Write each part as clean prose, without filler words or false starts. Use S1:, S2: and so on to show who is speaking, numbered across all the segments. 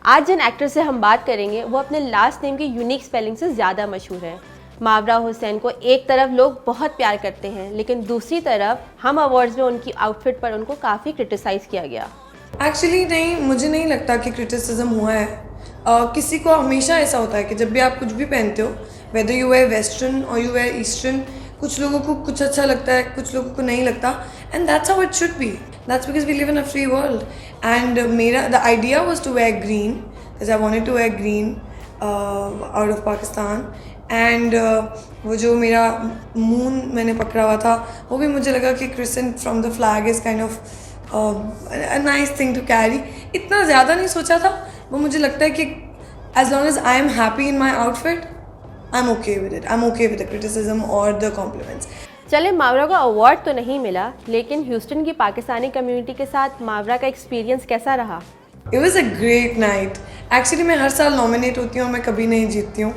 S1: आज जिन एक्टर से हम बात करेंगे वो अपने लास्ट नेम की यूनिक स्पेलिंग से ज़्यादा मशहूर हैं। मावरा हुसैन को एक तरफ लोग बहुत प्यार करते हैं, लेकिन दूसरी तरफ हम अवार्ड्स में उनकी आउटफिट पर उनको काफ़ी क्रिटिसाइज़ किया गया।
S2: एक्चुअली नहीं, मुझे नहीं लगता कि क्रिटिसिज्म हुआ है। किसी को हमेशा ऐसा होता है कि जब भी आप कुछ भी पहनते हो, वेदर यू वेयर वेस्टर्न और यू वेयर ईस्टर्न, कुछ लोगों को कुछ अच्छा लगता है, कुछ लोगों को नहीं लगता, and that's how it should be. That's because we live in a free world. And मेरा the idea was to wear green, because I wanted to wear green out of Pakistan. And वो जो मेरा मून मैंने पकड़ा हुआ था, वो भी मुझे लगा कि crescent from the flag is kind of a nice thing to carry. इतना ज़्यादा नहीं सोचा था, वो मुझे लगता है कि as long as I am happy in my outfit, I'm okay with it. I'm okay with the criticism or the compliments.
S1: चले, मावरा को अवार्ड तो नहीं मिला, लेकिन ह्यूस्टन की पाकिस्तानी कम्युनिटी के साथ मावरा का एक्सपीरियंस कैसा रहा?
S2: It was a great night. Actually मैं हर साल नॉमिनेट होती हूँ और मैं कभी नहीं जीतती हूँ,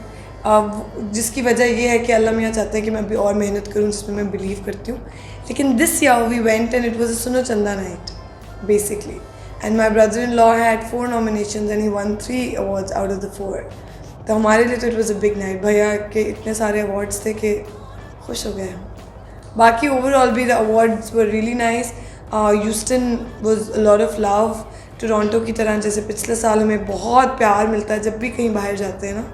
S2: जिसकी वजह ये है कि अल्लाह मियाँ चाहते हैं कि मैं अभी और मेहनत करूँ, जिसमें मैं बिलीव करती हूँ। लेकिन this year we went and it was a Suno Chanda night basically, and my brother in law had 4 nominations and he won 3 awards out of the 4। तो हमारे लिए तो it was a big night. भैया के इतने सारे अवार्ड्स थे कि खुश हो गए हम। बाकी ओवरऑल भी the awards were really nice. Houston was a lot of love. Toronto की तरह जैसे पिछले साल हमें बहुत प्यार मिलता है जब भी कहीं बाहर जाते हैं ना,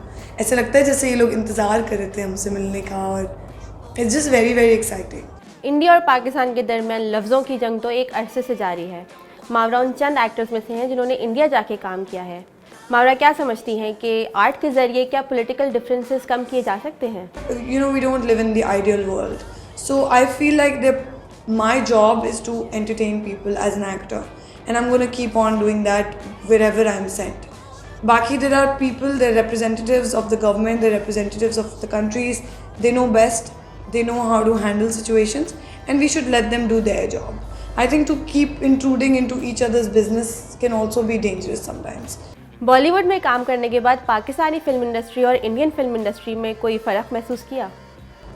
S2: ऐसे लगता है जैसे ये लोग इंतज़ार कर रहे थे हमसे मिलने का, और it's just very very exciting.
S1: India और पाकिस्तान के दरमियान लफ्ज़ों की जंग तो एक अरसे से जारी है। मावरा उन चंद एक्टर्स में से हैं जिन्होंने इंडिया जाके काम किया है। मावरा क्या समझती हैं कि आर्ट के ज़रिए क्या पॉलिटिकल डिफरेंसेस कम किए जा सकते हैं?
S2: You know, we don't live in the ideal world, so I feel like that my job is to entertain people as an actor, and I'm going to keep on doing that wherever I'm sent. Baki, there are people, they're representatives of the government, they're representatives of the countries, they know best, they know how to handle situations, and we should let them do their job. I think to keep intruding into each other's business can also be dangerous sometimes.
S1: Bollywood में काम करने के बाद Pakistani film industry और Indian film industry में कोई फ़र्क महसूस किया?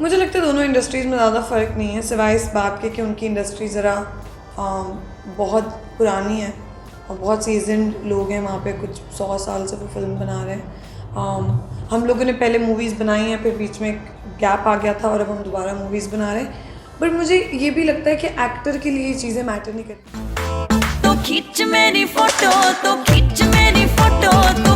S2: मुझे लगता है दोनों इंडस्ट्रीज़ में ज़्यादा फ़र्क नहीं है, सिवाय इस बात के कि उनकी इंडस्ट्री ज़रा बहुत पुरानी है और बहुत सीजनड लोग हैं वहाँ पे, कुछ 100 साल से वो फिल्म बना रहे हैं। हम लोगों ने पहले मूवीज़ बनाई हैं, फिर बीच में गैप आ गया था और अब हम दोबारा मूवीज़ बना रहे हैं। बट मुझे ये भी लगता है कि एक्टर के लिए ये चीज़ें मैटर नहीं करती।
S3: तो खींच मेरी फोटो, तो खींच मेरी फोटो, तो